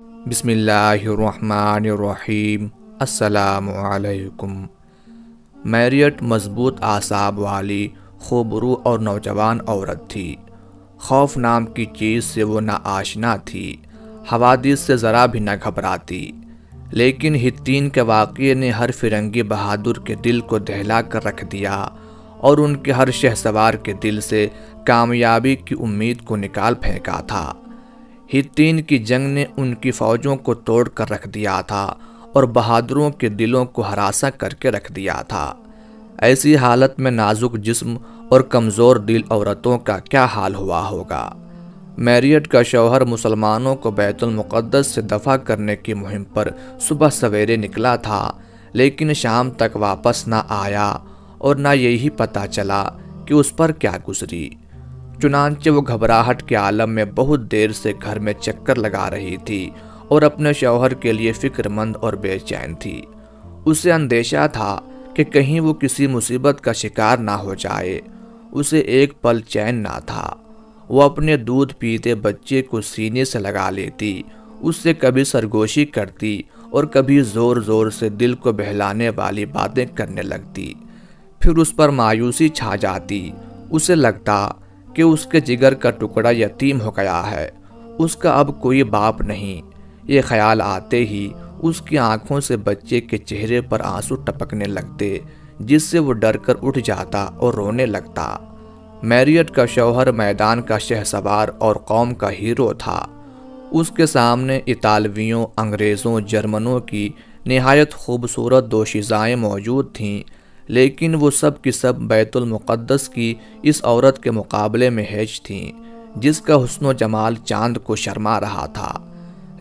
بسم اللہ الرحمن الرحیم۔ السلام علیکم۔ میریٹ مضبوط اعصاب والی خوبرو اور نوجوان عورت تھی۔ خوف نام کی چیز سے وہ نہ آشنا تھی، حوادث سے ذرا بھی نہ گھبراتی، لیکن ہتین کے واقعے نے ہر فرنگی بہادر کے دل کو دہلا کر رکھ دیا اور ان کے ہر شہسوار کے دل سے کامیابی کی امید کو نکال پھینکا تھا۔ ہتین کی جنگ نے ان کی فوجوں کو توڑ کر رکھ دیا تھا اور بہادروں کے دلوں کو ہراساں کر کے رکھ دیا تھا۔ ایسی حالت میں نازک جسم اور کمزور دل عورتوں کا کیا حال ہوا ہوگا۔ میریٹ کا شوہر مسلمانوں کو بیت المقدس سے دفع کرنے کی مہم پر صبح سویرے نکلا تھا، لیکن شام تک واپس نہ آیا اور نہ یہی پتہ چلا کہ اس پر کیا گزری۔ چنانچہ وہ گھبراہٹ کے عالم میں بہت دیر سے گھر میں چکر لگا رہی تھی اور اپنے شوہر کے لیے فکر مند اور بے چین تھی۔ اسے اندیشہ تھا کہ کہیں وہ کسی مصیبت کا شکار نہ ہو جائے۔ اسے ایک پل چین نہ تھا۔ وہ اپنے دودھ پیتے بچے کو سینے سے لگا لیتی، اس سے کبھی سرگوشی کرتی اور کبھی زور زور سے دل کو بہلانے والی باتیں کرنے لگتی۔ پھر اس پر مایوسی چھا جاتی۔ اسے لگتا کہ اس کے جگر کا ٹکڑا یتیم ہو گیا ہے، اس کا اب کوئی باپ نہیں۔ یہ خیال آتے ہی اس کی آنکھوں سے بچے کے چہرے پر آنسو ٹپکنے لگتے، جس سے وہ ڈر کر اٹھ جاتا اور رونے لگتا۔ میریٹ کا شوہر میدان کا شہسوار اور قوم کا ہیرو تھا۔ اس کے سامنے اطالویوں، انگریزوں، جرمنوں کی نہایت خوبصورت دوشیزائیں موجود تھیں، لیکن وہ سب کی سب بیت المقدس کی اس عورت کے مقابلے میں ہیچ تھیں، جس کا حسن و جمال چاند کو شرما رہا تھا۔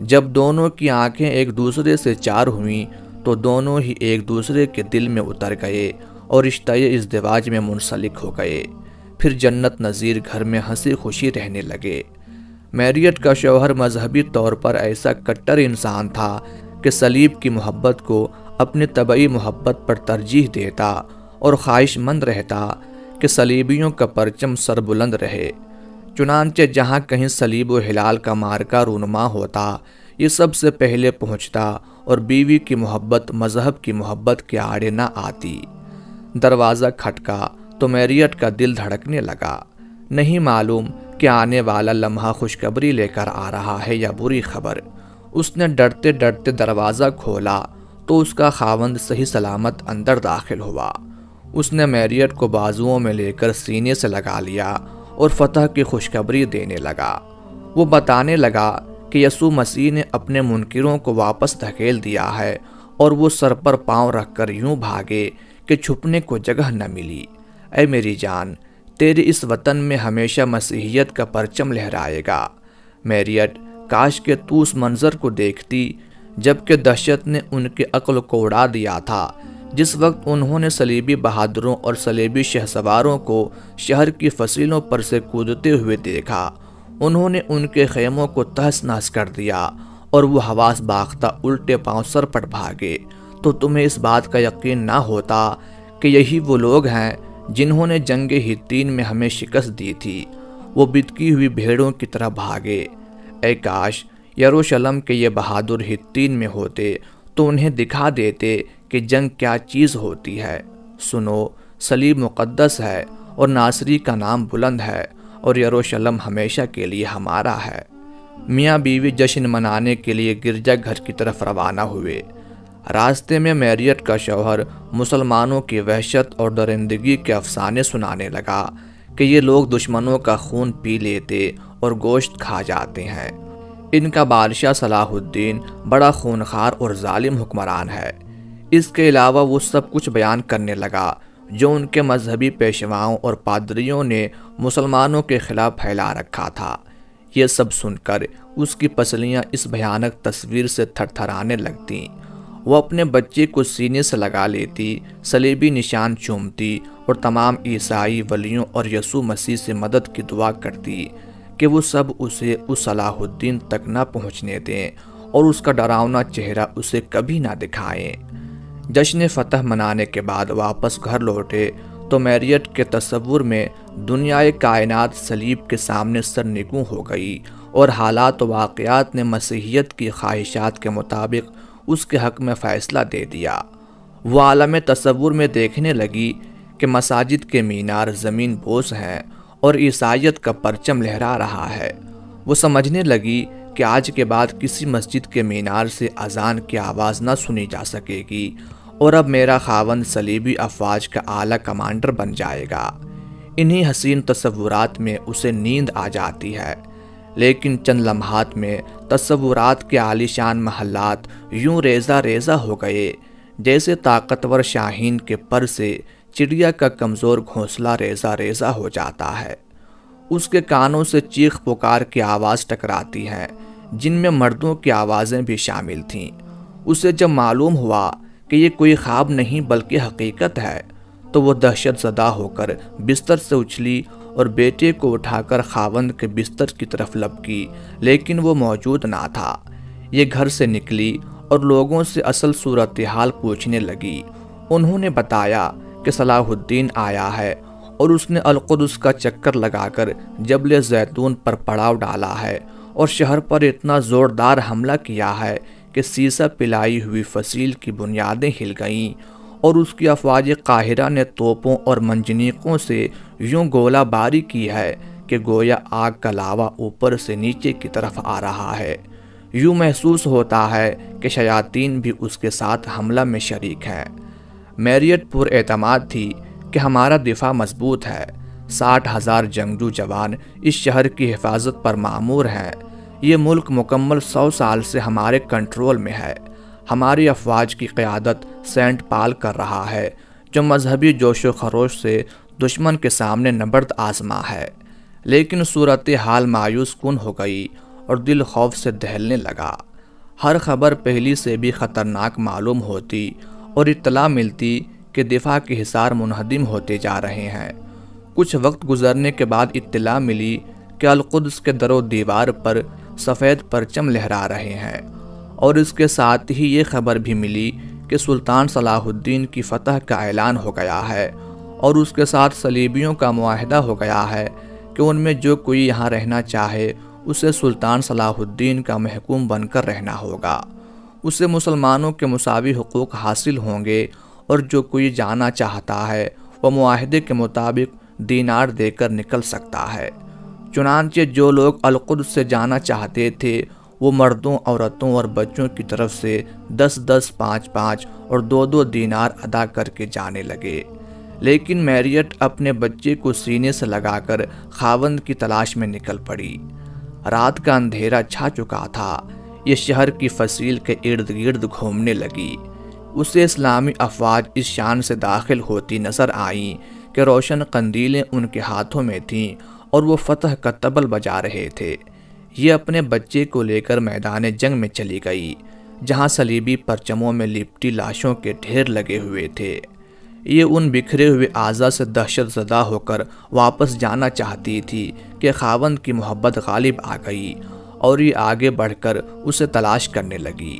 جب دونوں کی آنکھیں ایک دوسرے سے چار ہوئیں تو دونوں ہی ایک دوسرے کے دل میں اتر گئے اور رشتہ ازدواج میں منسلک ہو گئے۔ پھر جنت نظیر گھر میں ہنسی خوشی رہنے لگے۔ میریٹ کا شوہر مذہبی طور پر ایسا کٹر انسان تھا کہ صلیب کی محبت کو اپنی طبعی محبت پر ترجیح دیتا اور خواہش مند رہتا کہ صلیبیوں کا پرچم سربلند رہے۔ چنانچہ جہاں کہیں صلیب و ہلال کا مارکہ رونما ہوتا، یہ سب سے پہلے پہنچتا اور بیوی کی محبت مذہب کی محبت کے آڑے نہ آتی۔ دروازہ کھٹکا تو میریٹ کا دل دھڑکنے لگا۔ نہیں معلوم کہ آنے والا لمحہ خوشخبری لے کر آ رہا ہے یا بری خبر۔ اس نے ڈرتے ڈرتے دروازہ کھولا تو اس کا خاوند صحیح سلامت اندر داخل ہوا۔ اس نے میریٹ کو بازوؤں میں لے کر سینے سے لگا لیا اور فتح کی خوشخبری دینے لگا۔ وہ بتانے لگا کہ یسوع مسیح نے اپنے منکروں کو واپس دھکیل دیا ہے اور وہ سر پر پاؤں رکھ کر یوں بھاگے کہ چھپنے کو جگہ نہ ملی۔ اے میری جان، تیرے اس وطن میں ہمیشہ مسیحیت کا پرچم لہرائے گا۔ میریٹ، کاش کہ تو اس منظر کو دیکھتی جبکہ دہشت نے ان کی عقل کو اڑا دیا تھا۔ جس وقت انہوں نے صلیبی بہادروں اور صلیبی شہسواروں کو شہر کی فصیلوں پر سے کودتے ہوئے دیکھا، انہوں نے ان کے خیموں کو تہس نہس کر دیا اور وہ حواس باختہ الٹے پاؤں سر پٹ بھاگے، تو تمہیں اس بات کا یقین نہ ہوتا کہ یہی وہ لوگ ہیں جنہوں نے جنگ ہتین میں ہمیں شکست دی تھی۔ وہ بتکی ہوئی بھیڑوں کی طرح بھاگے۔ اے کاش یروشلم کے یہ بہادر ہتین میں ہوتے تو انہیں دکھا دیتے کہ جنگ کیا چیز ہوتی ہے۔ سنو، صلیب مقدس ہے اور ناصری کا نام بلند ہے اور یروشلم ہمیشہ کے لیے ہمارا ہے۔ میاں بیوی جشن منانے کے لیے گرجا گھر کی طرف روانہ ہوئے۔ راستے میں میریٹ کا شوہر مسلمانوں کی وحشت اور درندگی کے افسانے سنانے لگا کہ یہ لوگ دشمنوں کا خون پی لیتے اور گوشت کھا جاتے ہیں۔ ان کا بادشاہ صلاح الدین بڑا خونخوار اور ظالم حکمران ہے۔ اس کے علاوہ وہ سب کچھ بیان کرنے لگا جو ان کے مذہبی پیشواؤں اور پادریوں نے مسلمانوں کے خلاف پھیلا رکھا تھا۔ یہ سب سن کر اس کی پسلیاں اس بھیانک تصویر سے تھر تھرانے لگتیں۔ وہ اپنے بچے کو سینے سے لگا لیتی، صلیبی نشان چومتی اور تمام عیسائی ولیوں اور یسوع مسیح سے مدد کی دعا کرتی کہ وہ سب اسے اس صلاح الدین تک نہ پہنچنے دیں اور اس کا ڈراؤنا چہرہ اسے کبھی نہ دکھائیں۔ جشن فتح منانے کے بعد واپس گھر لوٹے تو میریٹ کے تصور میں دنیائے کائنات صلیب کے سامنے سرنگوں ہو گئی اور حالات و واقعات نے مسیحیت کی خواہشات کے مطابق اس کے حق میں فیصلہ دے دیا۔ وہ عالم تصور میں دیکھنے لگی کہ مساجد کے مینار زمین بوس ہیں اور عیسائیت کا پرچم لہرا رہا ہے۔ وہ سمجھنے لگی کہ آج کے بعد کسی مسجد کے مینار سے اذان کی آواز نہ سنی جا سکے گی، اور اب میرا خاوند صلیبی افواج کا اعلیٰ کمانڈر بن جائے گا۔ انہی حسین تصورات میں اسے نیند آ جاتی ہے، لیکن چند لمحات میں تصورات کے عالیشان محلات یوں ریزہ ریزہ ہو گئے جیسے طاقتور شاہین کے پر سے چڑیا کا کمزور گھونسلہ ریزہ ریزہ ہو جاتا ہے۔ اس کے کانوں سے چیخ پکار کی آواز ٹکراتی ہیں، جن میں مردوں کی آوازیں بھی شامل تھیں۔ اسے جب معلوم ہوا کہ یہ کوئی خواب نہیں بلکہ حقیقت ہے تو وہ دہشت زدہ ہو کر بستر سے اچھلی اور بیٹے کو اٹھا کر خاوند کے بستر کی طرف لپکی، لیکن وہ موجود نہ تھا۔ یہ گھر سے نکلی اور لوگوں سے اصل صورتحال پوچھنے لگی۔ انہوں نے بتایا کہ صلاح الدین آیا ہے اور اس نے القدس کا چکر لگا کر جبل زیتون پر پڑاؤ ڈالا ہے اور شہر پر اتنا زوردار حملہ کیا ہے کہ سیسہ پلائی ہوئی فصیل کی بنیادیں ہل گئیں، اور اس کی افواج قاہرہ نے توپوں اور منجنیقوں سے یوں گولہ باری کی ہے کہ گویا آگ کا لاوا اوپر سے نیچے کی طرف آ رہا ہے۔ یوں محسوس ہوتا ہے کہ شیاطین بھی اس کے ساتھ حملہ میں شریک ہیں۔ میریٹ پر اعتماد تھی کہ ہمارا دفاع مضبوط ہے، 60,000 جنگجو جوان اس شہر کی حفاظت پر مامور ہیں۔ یہ ملک مکمل 100 سال سے ہمارے کنٹرول میں ہے۔ ہماری افواج کی قیادت سینٹ پال کر رہا ہے، جو مذہبی جوش و خروش سے دشمن کے سامنے نبرد آزما ہے۔ لیکن صورتحال مایوس کن ہو گئی اور دل خوف سے دہلنے لگا۔ ہر خبر پہلی سے بھی خطرناک معلوم ہوتی اور اطلاع ملتی کہ دفاع کے حصار منہدم ہوتے جا رہے ہیں۔ کچھ وقت گزرنے کے بعد اطلاع ملی کہ القدس کے در و دیوار پر سفید پرچم لہرا رہے ہیں، اور اس کے ساتھ ہی یہ خبر بھی ملی کہ سلطان صلاح الدین کی فتح کا اعلان ہو گیا ہے، اور اس کے ساتھ صلیبیوں کا معاہدہ ہو گیا ہے کہ ان میں جو کوئی یہاں رہنا چاہے اسے سلطان صلاح الدین کا محکوم بن کر رہنا ہوگا۔ اسے مسلمانوں کے مساوی حقوق حاصل ہوں گے، اور جو کوئی جانا چاہتا ہے وہ معاہدے کے مطابق دینار دے کر نکل سکتا ہے۔ چنانچہ جو لوگ القدس سے جانا چاہتے تھے وہ مردوں، عورتوں اور بچوں کی طرف سے 10-10، 5-5 اور 2-2 دینار ادا کر کے جانے لگے۔ لیکن میریٹ اپنے بچے کو سینے سے لگا کر خاوند کی تلاش میں نکل پڑی۔ رات کا اندھیرا چھا چکا تھا۔ یہ شہر کی فصیل کے ارد گرد گھومنے لگی۔ اسے اسلامی افواج اس شان سے داخل ہوتی نظر آئیں کہ روشن قندیلیں ان کے ہاتھوں میں تھیں اور وہ فتح کا طبل بجا رہے تھے۔ یہ اپنے بچے کو لے کر میدان جنگ میں چلی گئی، جہاں صلیبی پرچموں میں لپٹی لاشوں کے ڈھیر لگے ہوئے تھے۔ یہ ان بکھرے ہوئے اعضاء سے دہشت زدہ ہو کر واپس جانا چاہتی تھی کہ خاوند کی محبت غالب آ گئی، اور یہ آگے بڑھ کر اسے تلاش کرنے لگی۔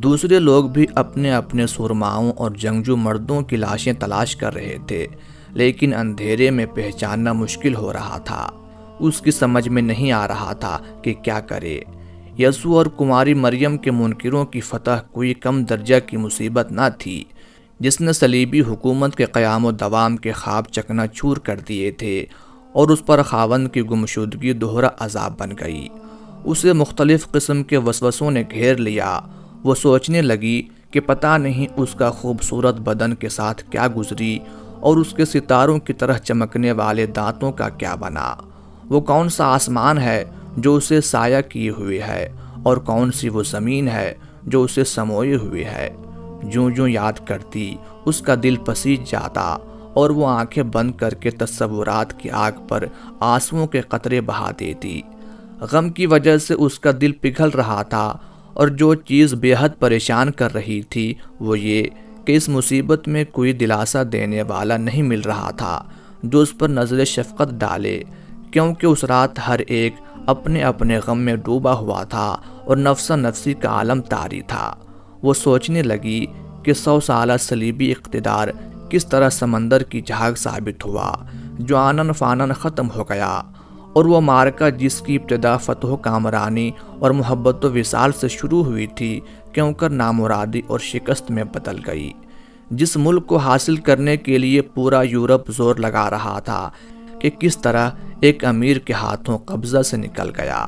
دوسرے لوگ بھی اپنے اپنے سرماؤں اور جنگجو مردوں کی لاشیں تلاش کر رہے تھے، لیکن اندھیرے میں پہچاننا مشکل ہو رہا تھا۔ اس کی سمجھ میں نہیں آ رہا تھا کہ کیا کرے۔ یسوع اور کماری مریم کے منکروں کی فتح کوئی کم درجہ کی مصیبت نہ تھی، جس نے صلیبی حکومت کے قیام و دوام کے خواب چکنا چور کر دیے تھے، اور اس پر خاوند کی گمشدگی دوہرا عذاب بن گئی۔ اسے مختلف قسم کے وسوسوں نے گھیر لیا۔ وہ سوچنے لگی کہ پتہ نہیں اس کا خوبصورت بدن کے ساتھ کیا گزری، اور اس کے ستاروں کی طرح چمکنے والے دانتوں کا کیا بنا۔ وہ کون سا آسمان ہے جو اسے سایہ کیے ہوئے ہے، اور کون سی وہ زمین ہے جو اسے سموئے ہوئے ہے۔ جوں جوں یاد کرتی اس کا دل پسیج جاتا، اور وہ آنکھیں بند کر کے تصورات کی آگ پر آنسوؤں کے قطرے بہا دیتی۔ غم کی وجہ سے اس کا دل پگھل رہا تھا، اور جو چیز بے حد پریشان کر رہی تھی وہ یہ کہ اس مصیبت میں کوئی دلاسا دینے والا نہیں مل رہا تھا جو اس پر نظر شفقت ڈالے، کیونکہ اس رات ہر ایک اپنے اپنے غم میں ڈوبا ہوا تھا اور نفسا نفسی کا عالم طاری تھا۔ وہ سوچنے لگی کہ 100 سالہ صلیبی اقتدار کس طرح سمندر کی جھاگ ثابت ہوا جو آنن فانن ختم ہو گیا، اور وہ معرکہ جس کی ابتدا فتح و کامرانی اور محبت و وصال سے شروع ہوئی تھی کیوں کر نامرادی اور شکست میں بدل گئی۔ جس ملک کو حاصل کرنے کے لیے پورا یورپ زور لگا رہا تھا کہ کس طرح ایک امیر کے ہاتھوں قبضہ سے نکل گیا۔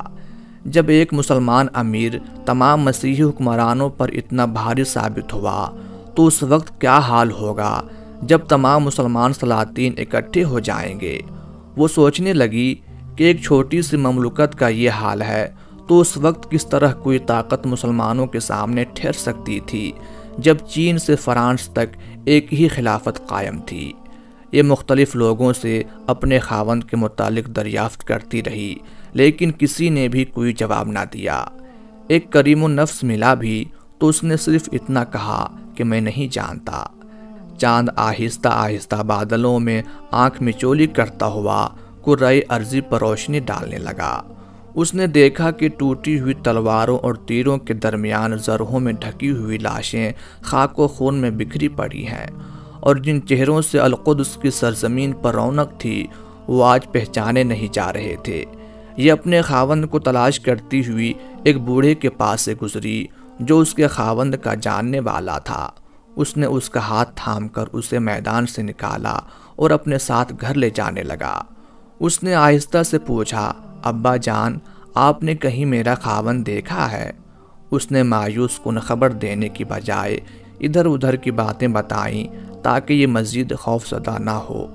جب ایک مسلمان امیر تمام مسیحی حکمرانوں پر اتنا بھاری ثابت ہوا تو اس وقت کیا حال ہوگا جب تمام مسلمان سلاطین اکٹھے ہو جائیں گے۔ وہ سوچنے لگی کہ ایک چھوٹی سی مملکت کا یہ حال ہے تو اس وقت کس طرح کوئی طاقت مسلمانوں کے سامنے ٹھہر سکتی تھی جب چین سے فرانس تک ایک ہی خلافت قائم تھی۔ یہ مختلف لوگوں سے اپنے خاوند کے متعلق دریافت کرتی رہی لیکن کسی نے بھی کوئی جواب نہ دیا۔ ایک کریم النفس ملا بھی تو اس نے صرف اتنا کہا کہ میں نہیں جانتا۔ چاند آہستہ آہستہ بادلوں میں آنکھ مچولی کرتا ہوا کرۂ ارضی پر روشنی ڈالنے لگا۔ اس نے دیکھا کہ ٹوٹی ہوئی تلواروں اور تیروں کے درمیان زرہوں میں ڈھکی ہوئی لاشیں خاک و خون میں بکھری پڑی ہیں، اور جن چہروں سے القدس کی سرزمین پر رونق تھی وہ آج پہچانے نہیں جا رہے تھے۔ یہ اپنے خاوند کو تلاش کرتی ہوئی ایک بوڑھے کے پاس سے گزری جو اس کے خاوند کا جاننے والا تھا۔ اس نے اس کا ہاتھ تھام کر اسے میدان سے نکالا اور اپنے ساتھ گھر لے جانے لگا۔ اس نے آہستہ سے پوچھا، ابا جان، آپ نے کہیں میرا خاوند دیکھا ہے؟ اس نے مایوس کن خبر دینے کی بجائے ادھر ادھر کی باتیں بتائیں تاکہ یہ مزید خوف زدہ نہ ہو۔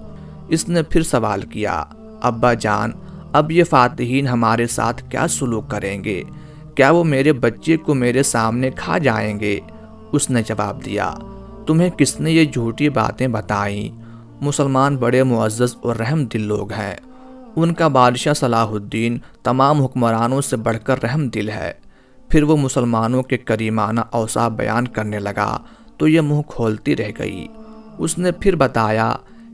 اس نے پھر سوال کیا، ابا جان، اب یہ فاتحین ہمارے ساتھ کیا سلوک کریں گے؟ کیا وہ میرے بچے کو میرے سامنے کھا جائیں گے؟ اس نے جواب دیا، تمہیں کس نے یہ جھوٹی باتیں بتائیں؟ مسلمان بڑے معزز اور رحم دل لوگ ہیں۔ ان کا بادشاہ صلاح الدین تمام حکمرانوں سے بڑھ کر رحم دل ہے۔ پھر وہ مسلمانوں کے کریمانہ اوصاف بیان کرنے لگا تو یہ منہ کھولتی رہ گئی۔ اس نے پھر بتایا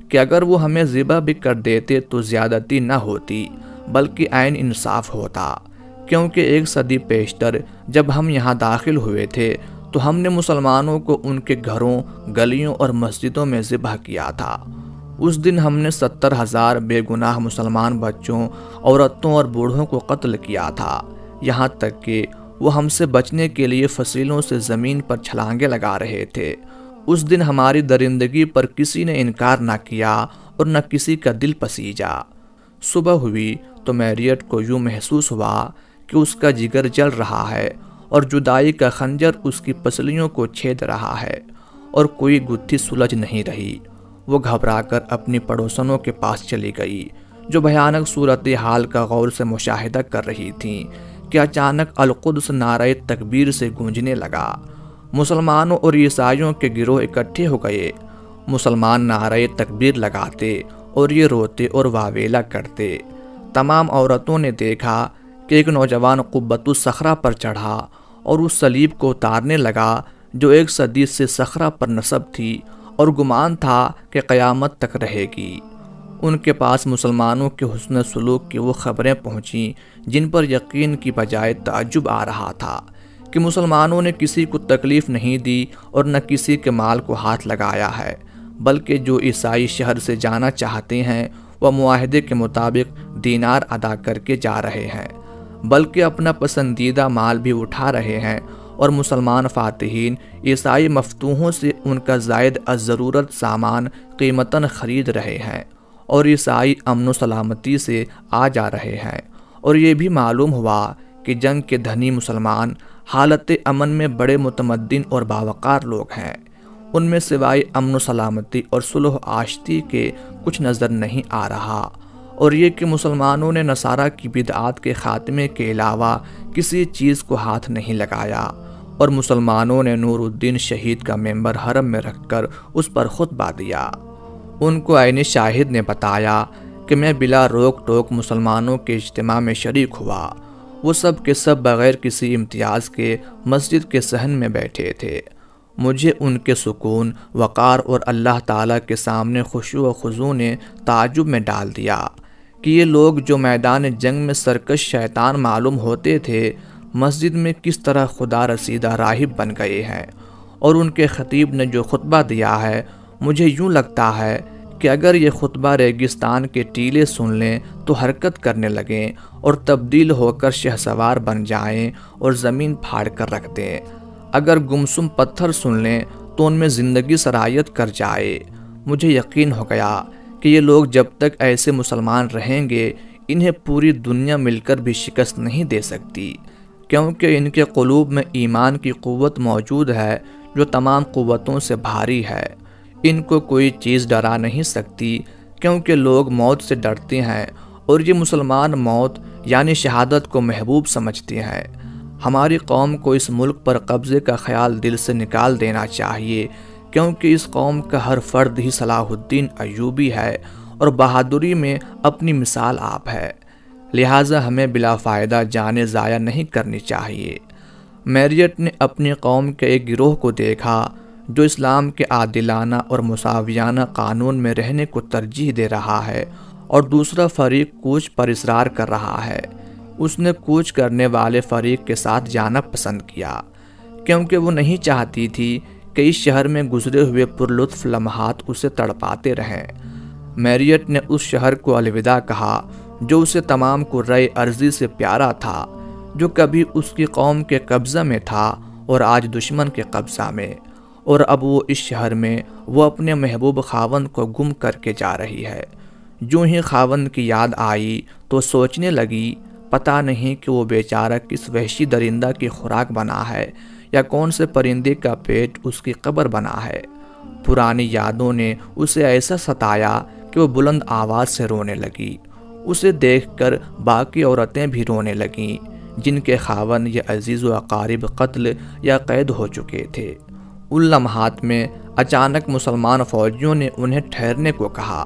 کہ اگر وہ ہمیں ذبح بھی کر دیتے تو زیادتی نہ ہوتی بلکہ عین انصاف ہوتا، کیونکہ 1 صدی پیشتر جب ہم یہاں داخل ہوئے تھے تو ہم نے مسلمانوں کو ان کے گھروں، گلیوں اور مسجدوں میں ذبح کیا تھا۔ اس دن ہم نے 70,000 بے گناہ مسلمان بچوں، عورتوں اور بوڑھوں کو قتل کیا تھا، یہاں تک کہ وہ ہم سے بچنے کے لیے فصیلوں سے زمین پر چھلانگیں لگا رہے تھے۔ اس دن ہماری درندگی پر کسی نے انکار نہ کیا اور نہ کسی کا دل پسیجا۔ صبح ہوئی تو میریٹ کو یوں محسوس ہوا کہ اس کا جگر جل رہا ہے اور جدائی کا خنجر اس کی پسلیوں کو چھید رہا ہے اور کوئی گتھی سلجھ نہیں رہی۔ وہ گھبرا کر اپنی پڑوسنوں کے پاس چلی گئی جو بھیانک صورتحال کا غور سے مشاہدہ کر رہی تھیں کہ اچانک القدس نعرہ تکبیر سے گونجنے لگا۔ مسلمانوں اور عیسائیوں کے گروہ اکٹھے ہو گئے۔ مسلمان نعرہ تکبیر لگاتے اور یہ روتے اور واویلا کرتے۔ تمام عورتوں نے دیکھا کہ ایک نوجوان قبۃ الصخرہ پر چڑھا اور اس صلیب کو اتارنے لگا جو 1 صدی سے صخرہ پر نصب تھی اور گمان تھا کہ قیامت تک رہے گی۔ ان کے پاس مسلمانوں کے حسن سلوک کی وہ خبریں پہنچیں جن پر یقین کی بجائے تعجب آ رہا تھا کہ مسلمانوں نے کسی کو تکلیف نہیں دی اور نہ کسی کے مال کو ہاتھ لگایا ہے، بلکہ جو عیسائی شہر سے جانا چاہتے ہیں وہ معاہدے کے مطابق دینار ادا کر کے جا رہے ہیں، بلکہ اپنا پسندیدہ مال بھی اٹھا رہے ہیں، اور مسلمان فاتحین عیسائی مفتوحوں سے ان کا زائد از ضرورت سامان قیمتاً خرید رہے ہیں، اور عیسائی امن و سلامتی سے آ جا رہے ہیں۔ اور یہ بھی معلوم ہوا کہ جنگ کے دھنی مسلمان حالت امن میں بڑے متمدن اور باوقار لوگ ہیں، ان میں سوائے امن و سلامتی اور صلح و آشتی کے کچھ نظر نہیں آ رہا، اور یہ کہ مسلمانوں نے نصارہ کی بدعات کے خاتمے کے علاوہ کسی چیز کو ہاتھ نہیں لگایا، اور مسلمانوں نے نور الدین شہید کا ممبر حرم میں رکھ کر اس پر خطبہ دیا۔ ان کو عین شاہد نے بتایا کہ میں بلا روک ٹوک مسلمانوں کے اجتماع میں شریک ہوا۔ وہ سب کے سب بغیر کسی امتیاز کے مسجد کے صحن میں بیٹھے تھے۔ مجھے ان کے سکون، وقار اور اللہ تعالیٰ کے سامنے خشوع و خضوع نے تعجب میں ڈال دیا کہ یہ لوگ جو میدان جنگ میں سرکش شیطان معلوم ہوتے تھے، مسجد میں کس طرح خدا رسیدہ راہب بن گئے ہیں، اور ان کے خطیب نے جو خطبہ دیا ہے، مجھے یوں لگتا ہے کہ اگر یہ خطبہ ریگستان کے ٹیلے سن لیں تو حرکت کرنے لگیں اور تبدیل ہو کر شہسوار بن جائیں اور زمین پھاڑ کر رکھ دیں۔ اگر گمسم پتھر سن لیں تو ان میں زندگی سرایت کر جائے۔ مجھے یقین ہو گیا کہ یہ لوگ جب تک ایسے مسلمان رہیں گے انہیں پوری دنیا مل کر بھی شکست نہیں دے سکتی، کیونکہ ان کے قلوب میں ایمان کی قوت موجود ہے جو تمام قوتوں سے بھاری ہے۔ ان کو کوئی چیز ڈرا نہیں سکتی، کیونکہ لوگ موت سے ڈرتے ہیں اور یہ مسلمان موت یعنی شہادت کو محبوب سمجھتے ہیں۔ ہماری قوم کو اس ملک پر قبضے کا خیال دل سے نکال دینا چاہیے، کیونکہ اس قوم کا ہر فرد ہی صلاح الدین ایوبی ہے اور بہادری میں اپنی مثال آپ ہے، لہٰذا ہمیں بلا فائدہ جانیں ضائع نہیں کرنی چاہیے۔ میریٹ نے اپنی قوم کے ایک گروہ کو دیکھا جو اسلام کے عادلانہ اور مساویانہ قانون میں رہنے کو ترجیح دے رہا ہے اور دوسرا فریق کوچ پر اصرار کر رہا ہے۔ اس نے کوچ کرنے والے فریق کے ساتھ جانا پسند کیا، کیونکہ وہ نہیں چاہتی تھی کہ اس شہر میں گزرے ہوئے پرلطف لمحات اسے تڑپاتے رہیں۔ میریٹ نے اس شہر کو الوداع کہا جو اسے تمام کرۂ ارضی سے پیارا تھا، جو کبھی اس کی قوم کے قبضہ میں تھا اور آج دشمن کے قبضہ میں، اور اب وہ اس شہر میں وہ اپنے محبوب خاوند کو گم کر کے جا رہی ہے۔ جو ہی خاوند کی یاد آئی تو سوچنے لگی پتہ نہیں کہ وہ بیچارہ کس وحشی درندہ کی خوراک بنا ہے یا کون سے پرندے کا پیٹ اس کی قبر بنا ہے۔ پرانی یادوں نے اسے ایسا ستایا کہ وہ بلند آواز سے رونے لگی۔ اسے دیکھ کر باقی عورتیں بھی رونے لگیں جن کے خاوند یا عزیز و اقارب قتل یا قید ہو چکے تھے۔ ان لمحات میں اچانک مسلمان فوجیوں نے انہیں ٹھہرنے کو کہا،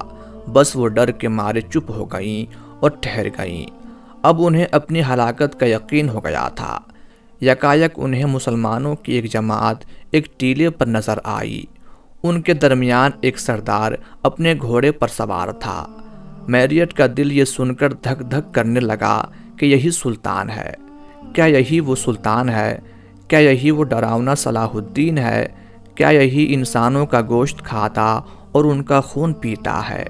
بس وہ ڈر کے مارے چپ ہو گئیں اور ٹھہر گئیں۔ اب انہیں اپنی ہلاکت کا یقین ہو گیا تھا۔ یکایک انہیں مسلمانوں کی ایک جماعت ایک ٹیلے پر نظر آئی۔ ان کے درمیان ایک سردار اپنے گھوڑے پر سوار تھا۔ میریٹ کا دل یہ سن کر دھک دھک کرنے لگا کہ یہی سلطان ہے۔ کیا یہی وہ سلطان ہے؟ کیا یہی وہ ڈراؤنا صلاح الدین ہے؟ کیا یہی انسانوں کا گوشت کھاتا اور ان کا خون پیتا ہے؟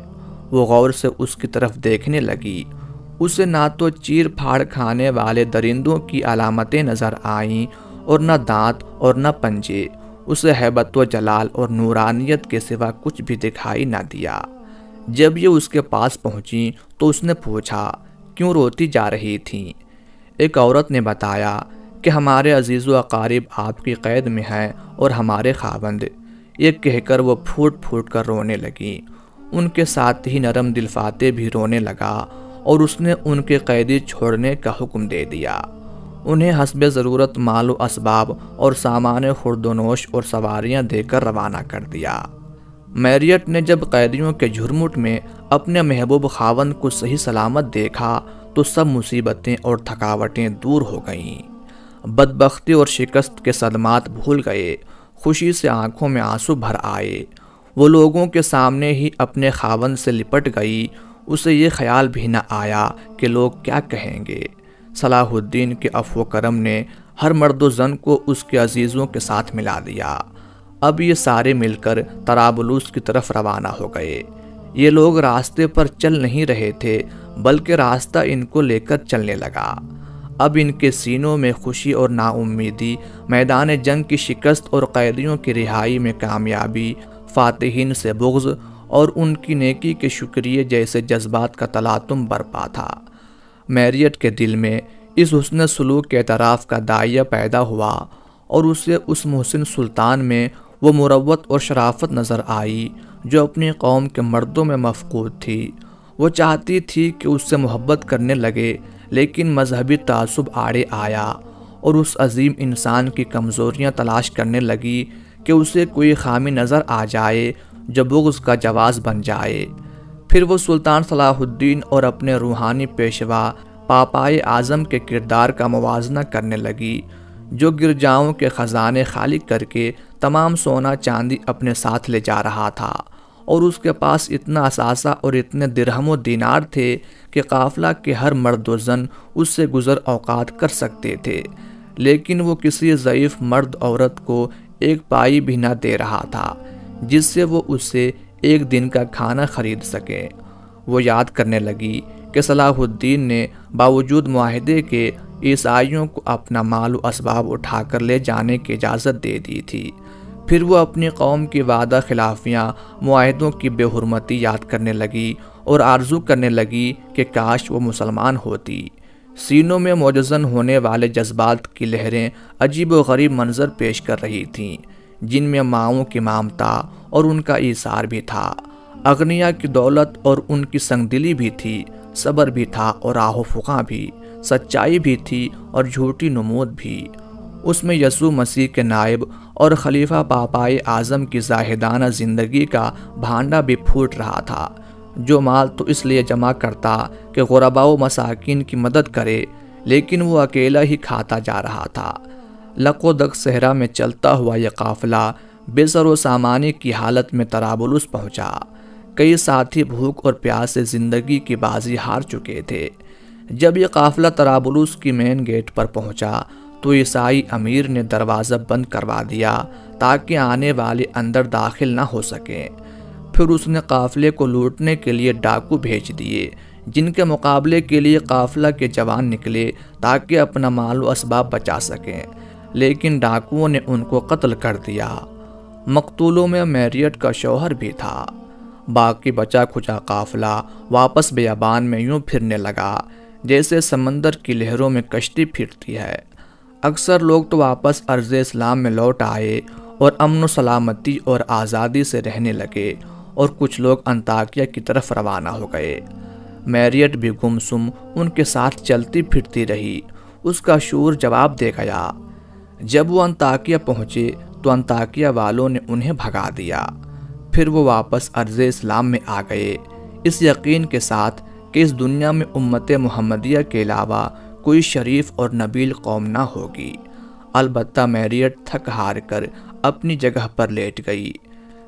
وہ غور سے اس کی طرف دیکھنے لگی۔ اسے نہ تو چیر پھاڑ کھانے والے درندوں کی علامتیں نظر آئیں اور نہ دانت اور نہ پنجے۔ اسے ہیبت و جلال اور نورانیت کے سوا کچھ بھی دکھائی نہ دیا۔ جب یہ اس کے پاس پہنچی تو اس نے پوچھا، کیوں روتی جا رہی تھیں؟ ایک عورت نے بتایا کہ ہمارے عزیز و اقارب آپ کی قید میں ہیں اور ہمارے خاوند۔ یہ کہہ کر وہ پھوٹ پھوٹ کر رونے لگی۔ ان کے ساتھ ہی نرم دل فاتح بھی رونے لگا اور اس نے ان کے قیدی چھوڑنے کا حکم دے دیا۔ انہیں حسب ضرورت مال و اسباب اور سامان خورد و نوش اور سواریاں دے کر روانہ کر دیا۔ میریٹ نے جب قیدیوں کے جھرمٹ میں اپنے محبوب خاوند کو صحیح سلامت دیکھا تو سب مصیبتیں اور تھکاوٹیں دور ہو گئیں۔ بدبختی اور شکست کے صدمات بھول گئے، خوشی سے آنکھوں میں آنسو بھر آئے۔ وہ لوگوں کے سامنے ہی اپنے خاوند سے لپٹ گئی۔ اسے یہ خیال بھی نہ آیا کہ لوگ کیا کہیں گے۔ صلاح الدین کے عفو و کرم نے ہر مرد و زن کو اس کے عزیزوں کے ساتھ ملا دیا۔ اب یہ سارے مل کر طرابلس کی طرف روانہ ہو گئے۔ یہ لوگ راستے پر چل نہیں رہے تھے بلکہ راستہ ان کو لے کر چلنے لگا۔ اب ان کے سینوں میں خوشی اور نا امیدی، میدان جنگ کی شکست اور قیدیوں کی رہائی میں کامیابی، فاتحین سے بغض اور ان کی نیکی کے شکریہ جیسے جذبات کا تلاطم برپا تھا۔ میریٹ کے دل میں اس حسن سلوک کے اعتراف کا داعیہ پیدا ہوا اور اسے اس محسن سلطان میں وہ مروت اور شرافت نظر آئی جو اپنی قوم کے مردوں میں مفقود تھی۔ وہ چاہتی تھی کہ اس سے محبت کرنے لگے، لیکن مذہبی تعصب آڑے آیا اور اس عظیم انسان کی کمزوریاں تلاش کرنے لگی کہ اسے کوئی خامی نظر آ جائے جو بغض کا جواز بن جائے۔ پھر وہ سلطان صلاح الدین اور اپنے روحانی پیشوا پاپائے اعظم کے کردار کا موازنہ کرنے لگی، جو گرجاؤں کے خزانے خالی کر کے تمام سونا چاندی اپنے ساتھ لے جا رہا تھا، اور اس کے پاس اتنا اثاثہ اور اتنے درہم و دینار تھے کہ قافلہ کے ہر مرد و زن اس سے گزر اوقات کر سکتے تھے، لیکن وہ کسی ضعیف مرد عورت کو ایک پائی بھی نہ دے رہا تھا جس سے وہ اسے ایک دن کا کھانا خرید سکیں۔ وہ یاد کرنے لگی کہ صلاح الدین نے باوجود معاہدے کے عیسائیوں کو اپنا مال و اسباب اٹھا کر لے جانے کی اجازت دے دی تھی۔ پھر وہ اپنی قوم کی وعدہ خلافیاں، معاہدوں کی بے حرمتی یاد کرنے لگی اور آرزو کرنے لگی کہ کاش وہ مسلمان ہوتی۔ سینوں میں موجزن ہونے والے جذبات کی لہریں عجیب و غریب منظر پیش کر رہی تھیں، جن میں ماؤں کی مامتا اور ان کا ایثار بھی تھا، اغنیا کی دولت اور ان کی سنگدلی بھی تھی، صبر بھی تھا اور آہ و فغاں بھی، سچائی بھی تھی اور جھوٹی نمود بھی۔ اس میں یسوع مسیح کے نائب اور خلیفہ پاپائے اعظم کی زاہدانہ زندگی کا بھانڈا بھی پھوٹ رہا تھا، جو مال تو اس لیے جمع کرتا کہ غرباء و مساکین کی مدد کرے، لیکن وہ اکیلا ہی کھاتا جا رہا تھا۔ لق و دق صحرا میں چلتا ہوا یہ قافلہ بے سر و سامانی کی حالت میں طرابلس پہنچا۔ کئی ساتھی بھوک اور پیاس سے زندگی کی بازی ہار چکے تھے۔ جب یہ قافلہ طرابلس کی مین گیٹ پر پہنچا تو عیسائی امیر نے دروازہ بند کروا دیا تاکہ آنے والے اندر داخل نہ ہو سکیں۔ پھر اس نے قافلے کو لوٹنے کے لیے ڈاکو بھیج دیے، جن کے مقابلے کے لیے قافلہ کے جوان نکلے تاکہ اپنا مال و اسباب بچا سکیں، لیکن ڈاکوؤں نے ان کو قتل کر دیا۔ مقتولوں میں میریٹ کا شوہر بھی تھا۔ باقی بچا کھچا قافلہ واپس بیابان میں یوں پھرنے لگا جیسے سمندر کی لہروں میں کشتی پھرتی ہے۔ اکثر لوگ تو واپس ارض اسلام میں لوٹ آئے اور امن و سلامتی اور آزادی سے رہنے لگے، اور کچھ لوگ انطاکیہ کی طرف روانہ ہو گئے۔ میریٹ بھی گمسم ان کے ساتھ چلتی پھرتی رہی۔ اس کا شعور جواب دے گیا۔ جب وہ انطاکیہ پہنچے تو انطاکیہ والوں نے انہیں بھگا دیا۔ پھر وہ واپس ارض اسلام میں آ گئے، اس یقین کے ساتھ کہ اس دنیا میں امت محمدیہ کے علاوہ کوئی شریف اور نبیل قوم نہ ہوگی۔ البتہ میریٹ تھک ہار کر اپنی جگہ پر لیٹ گئی،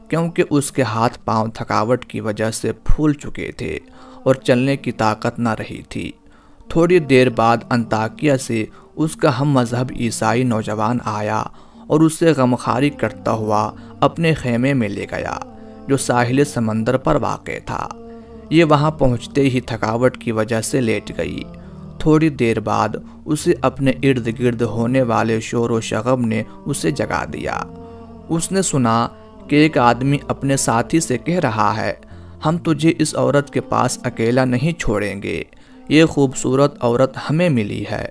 کیونکہ اس کے ہاتھ پاؤں تھکاوٹ کی وجہ سے پھول چکے تھے اور چلنے کی طاقت نہ رہی تھی۔ تھوڑی دیر بعد انطاکیہ سے اس کا ہم مذہب عیسائی نوجوان آیا اور اسے غمخواری کرتا ہوا اپنے خیمے میں لے گیا، جو ساحل سمندر پر واقع تھا۔ یہ وہاں پہنچتے ہی تھکاوٹ کی وجہ سے لیٹ گئی۔ تھوڑی دیر بعد اسے اپنے ارد گرد ہونے والے شور و شغب نے اسے جگا دیا۔ اس نے سنا کہ ایک آدمی اپنے ساتھی سے کہہ رہا ہے، ہم تجھے اس عورت کے پاس اکیلا نہیں چھوڑیں گے، یہ خوبصورت عورت ہمیں ملی ہے۔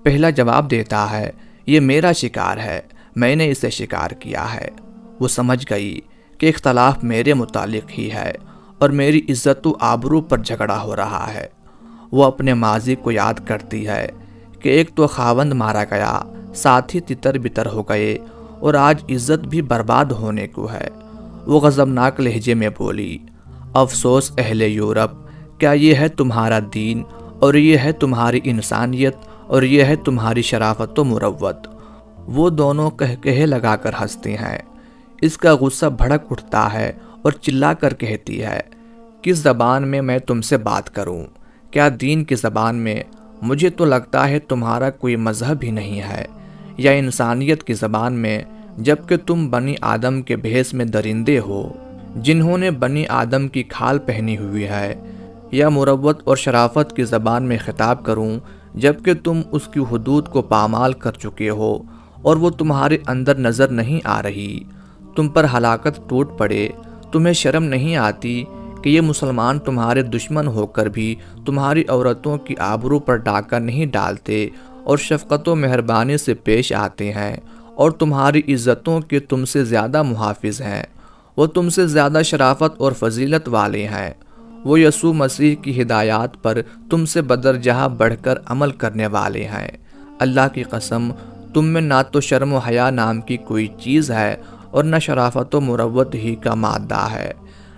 پہلا جواب دیتا ہے، یہ میرا شکار ہے، میں نے اسے شکار کیا ہے۔ وہ سمجھ گئی کہ اختلاف میرے متعلق ہی ہے اور میری عزت و آبرو پر جھگڑا ہو رہا ہے۔ وہ اپنے ماضی کو یاد کرتی ہے کہ ایک تو خاوند مارا گیا، ساتھی تتر بتر ہو گئے اور آج عزت بھی برباد ہونے کو ہے۔ وہ غضبناک لہجے میں بولی، افسوس اہل یورپ، کیا یہ ہے تمہارا دین اور یہ ہے تمہاری انسانیت اور یہ ہے تمہاری شرافت و مروت؟ وہ دونوں کہے لگا کر ہنستے ہیں۔ اس کا غصہ بھڑک اٹھتا ہے اور چلا کر کہتی ہے، کس زبان میں میں تم سے بات کروں؟ کیا دین کی زبان میں؟ مجھے تو لگتا ہے تمہارا کوئی مذہب ہی نہیں ہے، یا انسانیت کی زبان میں، جبکہ تم بنی آدم کے بھیس میں درندے ہو، جنہوں نے بنی آدم کی کھال پہنی ہوئی ہے، یا مروت اور شرافت کی زبان میں خطاب کروں، جبکہ تم اس کی حدود کو پامال کر چکے ہو اور وہ تمہارے اندر نظر نہیں آ رہی۔ تم پر ہلاکت ٹوٹ پڑے، تمہیں شرم نہیں آتی کہ یہ مسلمان تمہارے دشمن ہو کر بھی تمہاری عورتوں کی آبرو پر ڈاکہ نہیں ڈالتے اور شفقت و مہربانی سے پیش آتے ہیں، اور تمہاری عزتوں کے تم سے زیادہ محافظ ہیں، وہ تم سے زیادہ شرافت اور فضیلت والے ہیں، وہ یسوع مسیح کی ہدایات پر تم سے بدرجہ بڑھ کر عمل کرنے والے ہیں۔ اللہ کی قسم، تم میں نہ تو شرم و حیا نام کی کوئی چیز ہے اور نہ شرافت و مروت ہی کا مادہ ہے۔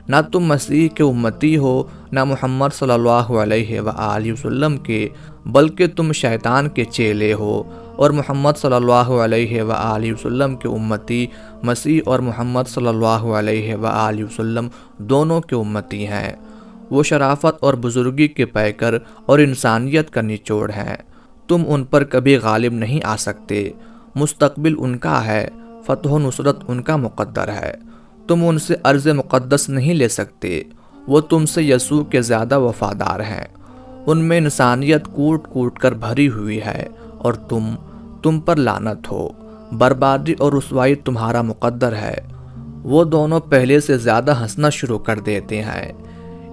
نہ تم مسیح کے امتی ہو، نہ محمد صلی اللہ علیہ وآلہ وسلم کے، بلکہ تم شیطان کے چیلے ہو، اور محمد صلی اللہ علیہ وآلہ وسلم کے امتی مسیح اور محمد صلی اللہ علیہ وآلہ وسلم دونوں کے امتی ہیں۔ وہ شرافت اور بزرگی کے پیکر اور انسانیت کا نچوڑ ہیں۔ تم ان پر کبھی غالب نہیں آ سکتے، مستقبل ان کا ہے، فتح و نصرت ان کا مقدر ہے۔ تم ان سے عرض مقدس نہیں لے سکتے، وہ تم سے یسوع کے زیادہ وفادار ہیں۔ ان میں انسانیت کوٹ کوٹ کر بھری ہوئی ہے، اور تم پر لعنت ہو، بربادی اور رسوائی تمہارا مقدر ہے۔ وہ دونوں پہلے سے زیادہ ہنسنا شروع کر دیتے ہیں۔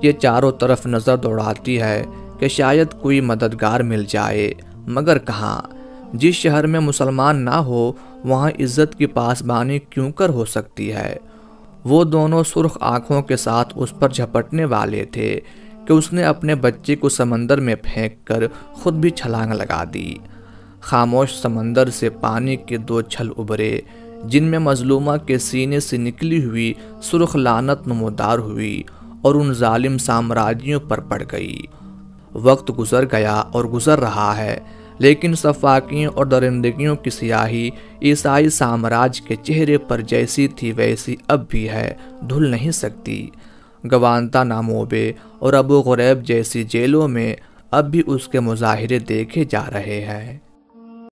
یہ چاروں طرف نظر دوڑاتی ہے کہ شاید کوئی مددگار مل جائے، مگر کہاں؟ جس شہر میں مسلمان نہ ہو وہاں عزت کی پاسبانی کیوں کر ہو سکتی ہے؟ وہ دونوں سرخ آنکھوں کے ساتھ اس پر جھپٹنے والے تھے کہ اس نے اپنے بچے کو سمندر میں پھینک کر خود بھی چھلانگ لگا دی۔ خاموش سمندر سے پانی کے دو چھل ابھرے، جن میں مظلومہ کے سینے سے نکلی ہوئی سرخ لعنت نمودار ہوئی اور ان ظالم سامراجیوں پر پڑ گئی۔ وقت گزر گیا اور گزر رہا ہے، لیکن سفاکیوں اور درندگیوں کی سیاہی عیسائی سامراج کے چہرے پر جیسی تھی ویسی اب بھی ہے، دھل نہیں سکتی۔ گوانتا ناموبے اور ابو غریب جیسی جیلوں میں اب بھی اس کے مظاہرے دیکھے جا رہے ہیں۔